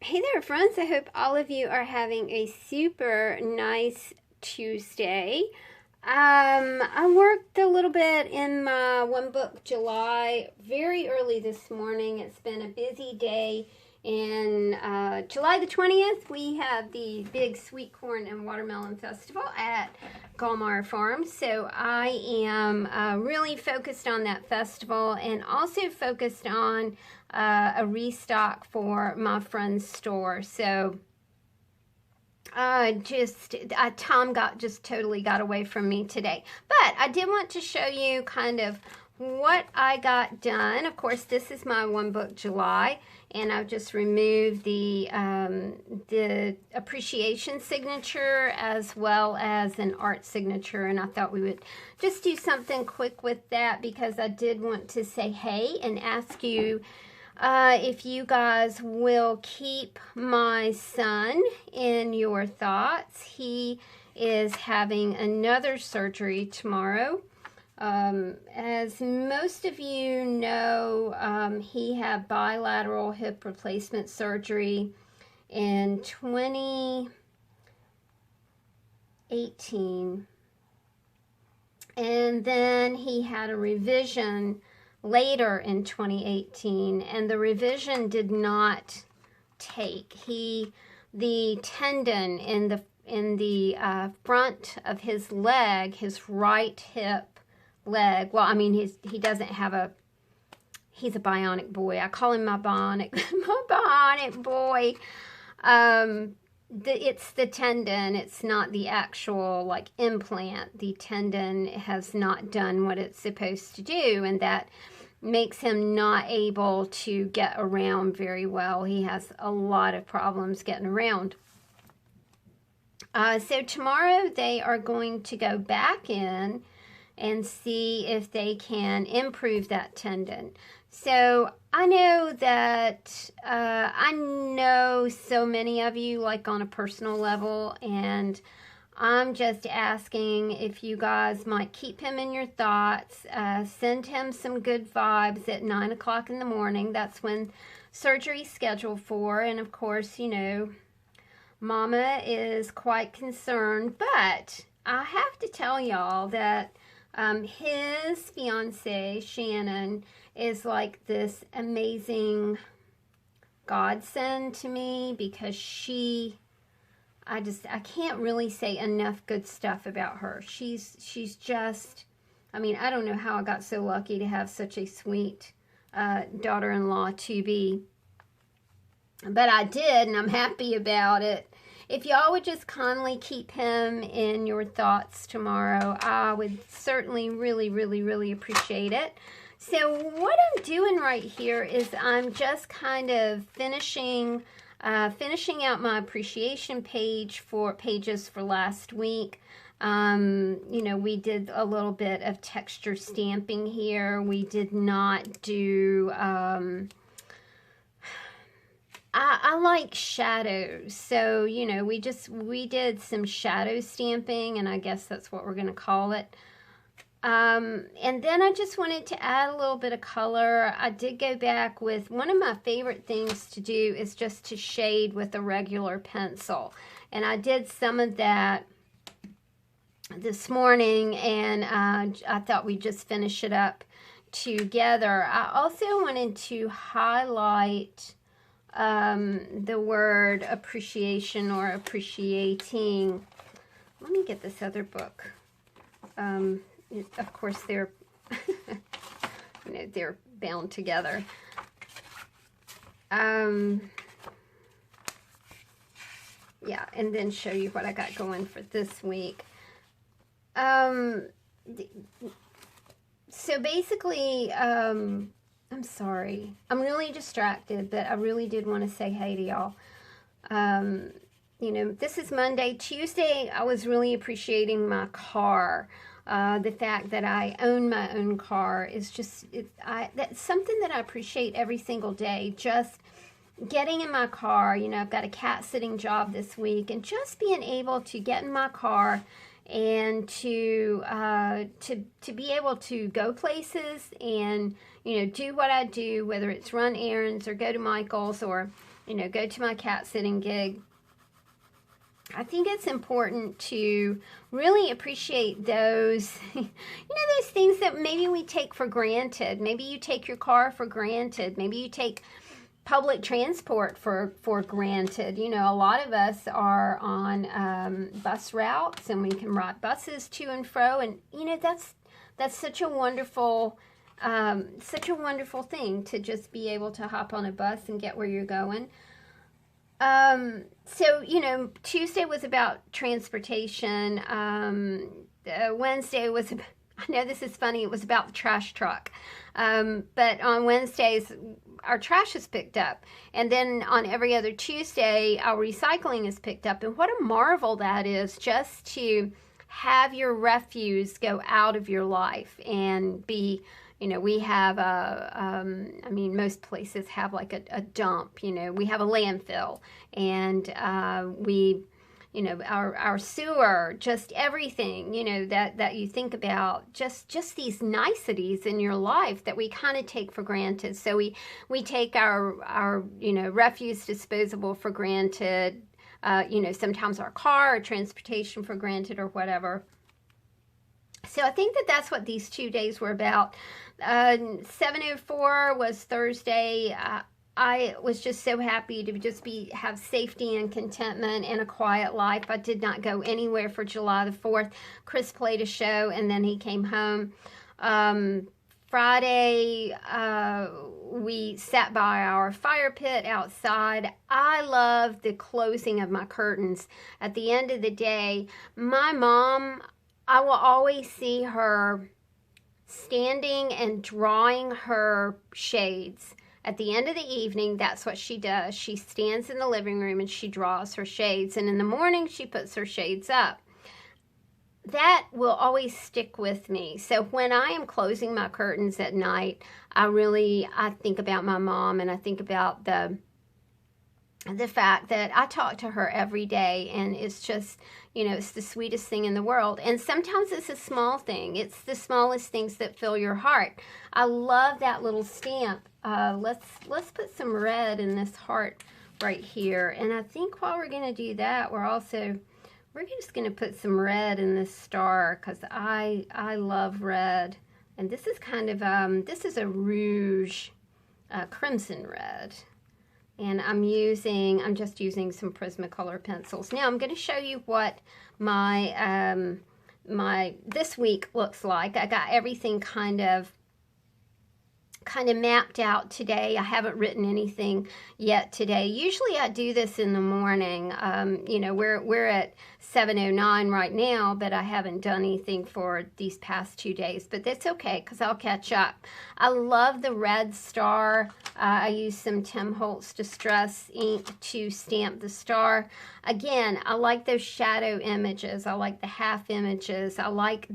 Hey there, friends. I hope all of you are having a super nice Tuesday. I worked a little bit in my one book July very early this morning. It's been a busy day. And July the 20th, we have the big sweet corn and watermelon festival at Gallmar Farm. So I am really focused on that festival and also focused on a restock for my friend's store. So Tom just totally got away from me today. But I did want to show you kind of what I got done. Of course, this is my one book July, and I've just removed the appreciation signature as well as an art signature, and I thought we would just do something quick with that because I did want to say hey and ask you if you guys will keep my son in your thoughts. He is having another surgery tomorrow. As most of you know, he had bilateral hip replacement surgery in 2018. And then he had a revision later in 2018, and the revision did not take. The tendon in the front of his leg, his right hip leg. Well, I mean, he doesn't have he's a bionic boy. I call him my bionic boy. It's the tendon. It's not the actual like implant. The tendon has not done what it's supposed to do, and that makes him not able to get around very well. He has a lot of problems getting around. So tomorrow they are going to go back in and see if they can improve that tendon. So I know that I know so many of you like on a personal level, and I'm just asking if you guys might keep him in your thoughts, send him some good vibes at 9 o'clock in the morning. That's when surgery's scheduled for, and of course, you know, Mama is quite concerned, but I have to tell y'all that his fiance, Shannon, is like this amazing godsend to me because I can't really say enough good stuff about her. She's just, I mean, I don't know how I got so lucky to have such a sweet daughter-in-law to be, but I did, and I'm happy about it. If y'all would just kindly keep him in your thoughts tomorrow, I would certainly really, really, really appreciate it. So what I'm doing right here is I'm just kind of finishing out my appreciation pages for last week. You know, we did a little bit of texture stamping here. We did not do, I like shadows. So, you know, we did some shadow stamping, and I guess that's what we're going to call it. And then I just wanted to add a little bit of color. I did go back with, one of my favorite things to do is just to shade with a regular pencil. And I did some of that this morning, and I thought we'd just finish it up together. I also wanted to highlight the word appreciation or appreciating. Let me get this other book. Of course, they're, you know, they're bound together. Yeah, and then show you what I got going for this week. So basically, I'm sorry. I'm really distracted, but I really did want to say hey to y'all. You know, this is Monday. Tuesday, I was really appreciating my car. The fact that I own my own car is just, that's something that I appreciate every single day. Just getting in my car, you know, I've got a cat-sitting job this week, and just being able to get in my car and to be able to go places and, you know, do what I do, whether it's run errands or go to Michael's or you know, go to my cat sitting gig. I think it's important to really appreciate those, you know, those things that maybe we take for granted. Maybe you take your car for granted. Maybe you take public transport for granted. You know, a lot of us are on bus routes, and we can ride buses to and fro. And, you know, that's such a wonderful thing to just be able to hop on a bus and get where you're going. So, you know, Tuesday was about transportation. Wednesday was, I know this is funny, it was about the trash truck. But on Wednesdays, our trash is picked up. And then on every other Tuesday, our recycling is picked up. And what a marvel that is, just to have your refuse go out of your life and be, you know, we have I mean, most places have like a dump, you know, we have a landfill, and we, you know, our sewer, just everything, you know, that you think about, just these niceties in your life that we kind of take for granted. So we take our, you know, refuse disposable for granted, you know, sometimes our car or transportation for granted or whatever. So I think that's what these 2 days were about. 7:04 was Thursday. I was just so happy to just have safety and contentment and a quiet life. I did not go anywhere for July the 4th. Chris played a show, and then he came home. Friday, we sat by our fire pit outside. I love the closing of my curtains. At the end of the day, my mom, I will always see her standing and drawing her shades. At the end of the evening, that's what she does. She stands in the living room and she draws her shades. And in the morning, she puts her shades up. That will always stick with me. So when I am closing my curtains at night, I think about my mom, and I think about the fact that I talk to her every day, and it's just, you know, it's the sweetest thing in the world. And sometimes it's a small thing. It's the smallest things that fill your heart. I love that little stamp. Let's put some red in this heart right here. And I think while we're going to do that, we're just going to put some red in this star, because I love red. And this is kind of, this is a rouge, crimson red. And I'm just using some Prismacolor pencils. Now I'm going to show you what my this week looks like. I got everything kind of mapped out today. I haven't written anything yet today. Usually I do this in the morning. You know, we're at 7:09 right now, but I haven't done anything for these past 2 days. But that's okay, because I'll catch up. I love the red star. I use some Tim Holtz Distress ink to stamp the star. Again, I like those shadow images. I like the half images. I like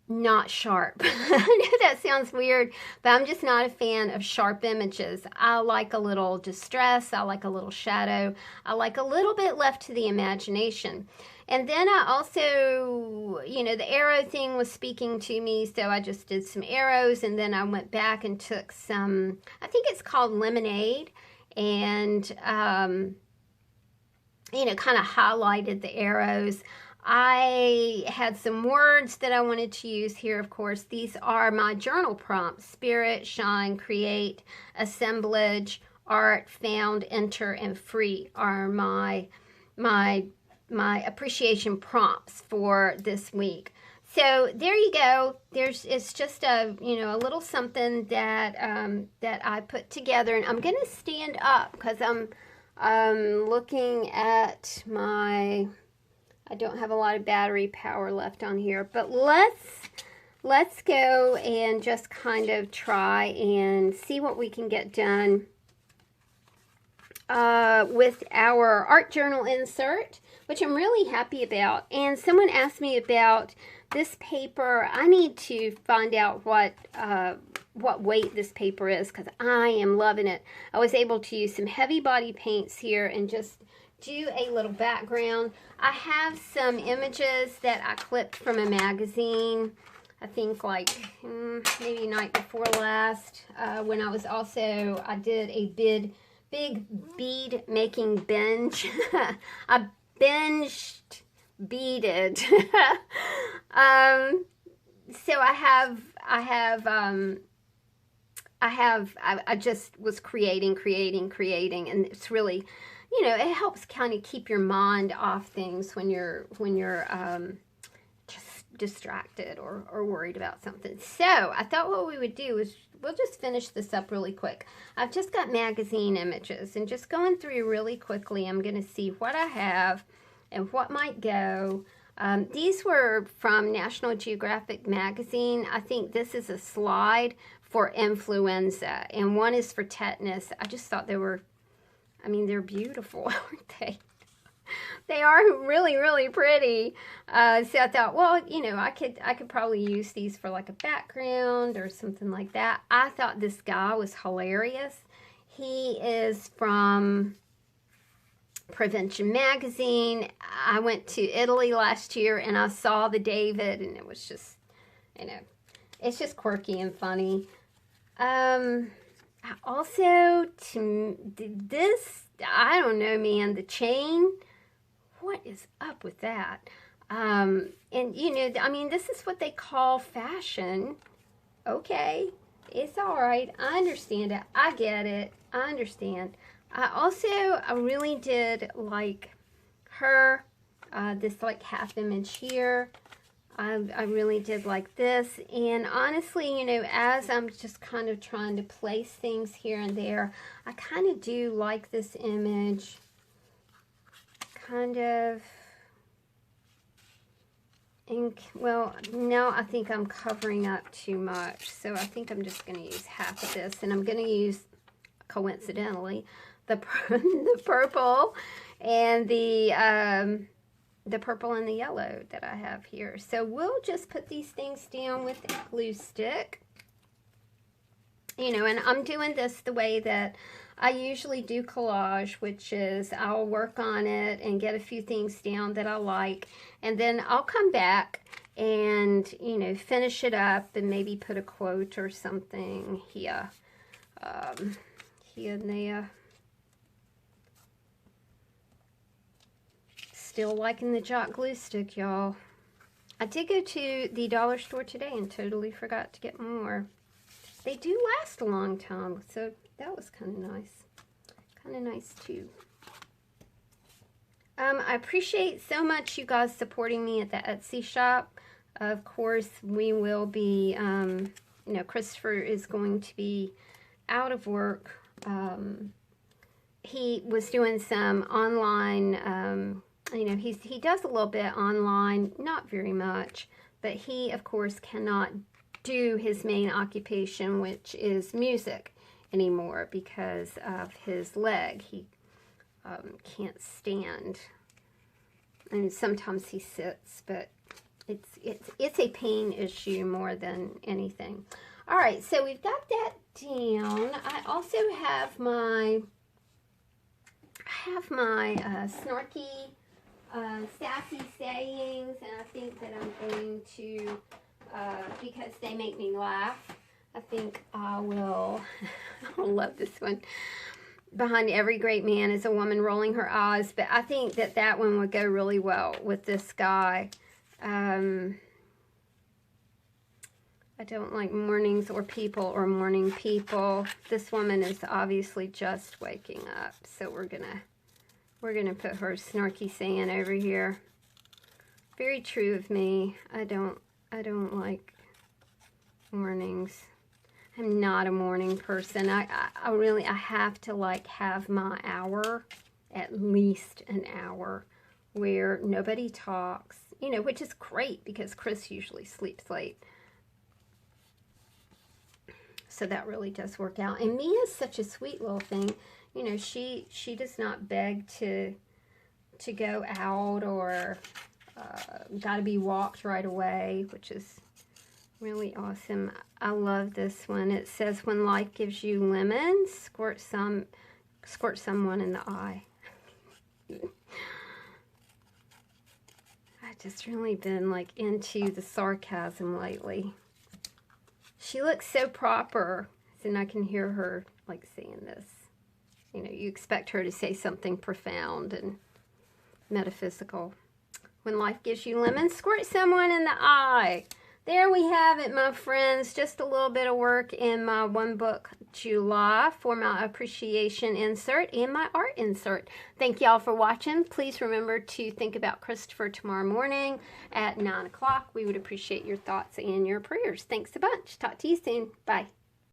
not sharp. I know that sounds weird, but I'm just not a fan of sharp images. I like a little distress. I like a little shadow. I like a little bit left to the imagination. And then I also, you know, the arrow thing was speaking to me, so I just did some arrows, and then I went back and took some, I think it's called lemonade, and, you know, kind of highlighted the arrows. I had some words that I wanted to use here, of course. These are my journal prompts: spirit, shine, create, assemblage, art, found, enter, and free are my appreciation prompts for this week. So there you go. It's just a, you know, a little something that that I put together, and I'm going to stand up because I'm looking at my, I don't have a lot of battery power left on here, but let's go and just kind of try and see what we can get done with our art journal insert, which I'm really happy about. And someone asked me about this paper. I need to find out what weight this paper is, because I am loving it. I was able to use some heavy body paints here and just do a little background. I have some images that I clipped from a magazine. I think like maybe night before last, when I was also, I did a big bead making binge. I binged beaded. So I just was creating, and it's really, you know, it helps kind of keep your mind off things when you're just distracted or worried about something. So I thought what we would do is we'll just finish this up really quick. I've just got magazine images, and just going through really quickly, I'm going to see what I have and what might go. These were from National Geographic magazine. I think this is a slide for influenza, and one is for tetanus. I just thought they were, I mean, they're beautiful, aren't they? They are really, really pretty. So I thought, well, you know, I could probably use these for like a background or something like that. I thought this guy was hilarious. He is from Prevention Magazine. I went to Italy last year and I saw the David, and it was just, you know, it's just quirky and funny. Also, this, I don't know, man, the chain, what is up with that? And, you know, I mean, this is what they call fashion. Okay, it's all right. I understand it. I get it. I understand. I really did like her, this like half image here. I really did like this, and honestly, you know, as I'm just kind of trying to place things here and there, I kind of do like this image, kind of, well, now I think I'm covering up too much, so I think I'm just going to use half of this, and I'm going to use, coincidentally, the purple and the purple and the yellow that I have here. So we'll just put these things down with a glue stick. You know, and I'm doing this the way that I usually do collage, which is I'll work on it and get a few things down that I like, and then I'll come back and, you know, finish it up and maybe put a quote or something here, here and there. Still liking the Jot glue stick, y'all. I did go to the dollar store today and totally forgot to get more. They do last a long time, so that was kind of nice. Kind of nice, too. I appreciate so much you guys supporting me at the Etsy shop. Of course, we will be, you know, Christopher is going to be out of work. He was doing some online, you know, he does a little bit online, not very much, but he, of course, cannot do his main occupation, which is music, anymore because of his leg. He can't stand, and sometimes he sits, but it's a pain issue more than anything. All right, so we've got that down. I also have my snarky, sassy sayings, and I think that I'm going to, because they make me laugh, I think I will, I love this one. Behind every great man is a woman rolling her eyes, but I think that that one would go really well with this guy. I don't like mornings or people or morning people. This woman is obviously just waking up, so we're gonna put her snarky saying over here. Very true of me. I don't like mornings. I'm not a morning person. I really have to like have my hour, at least an hour, where nobody talks, you know, which is great because Chris usually sleeps late. So that really does work out. And Mia's such a sweet little thing. You know, she does not beg to go out or got to be walked right away, which is really awesome. I love this one. It says, when life gives you lemons, squirt someone in the eye. I just really been like into the sarcasm lately. She looks so proper, and I can hear her like saying this. You know, you expect her to say something profound and metaphysical. When life gives you lemons, squirt someone in the eye. There we have it, my friends. Just a little bit of work in my One Book July for my appreciation insert and my art insert. Thank y'all for watching. Please remember to think about Christopher tomorrow morning at 9 o'clock. We would appreciate your thoughts and your prayers. Thanks a bunch. Talk to you soon. Bye.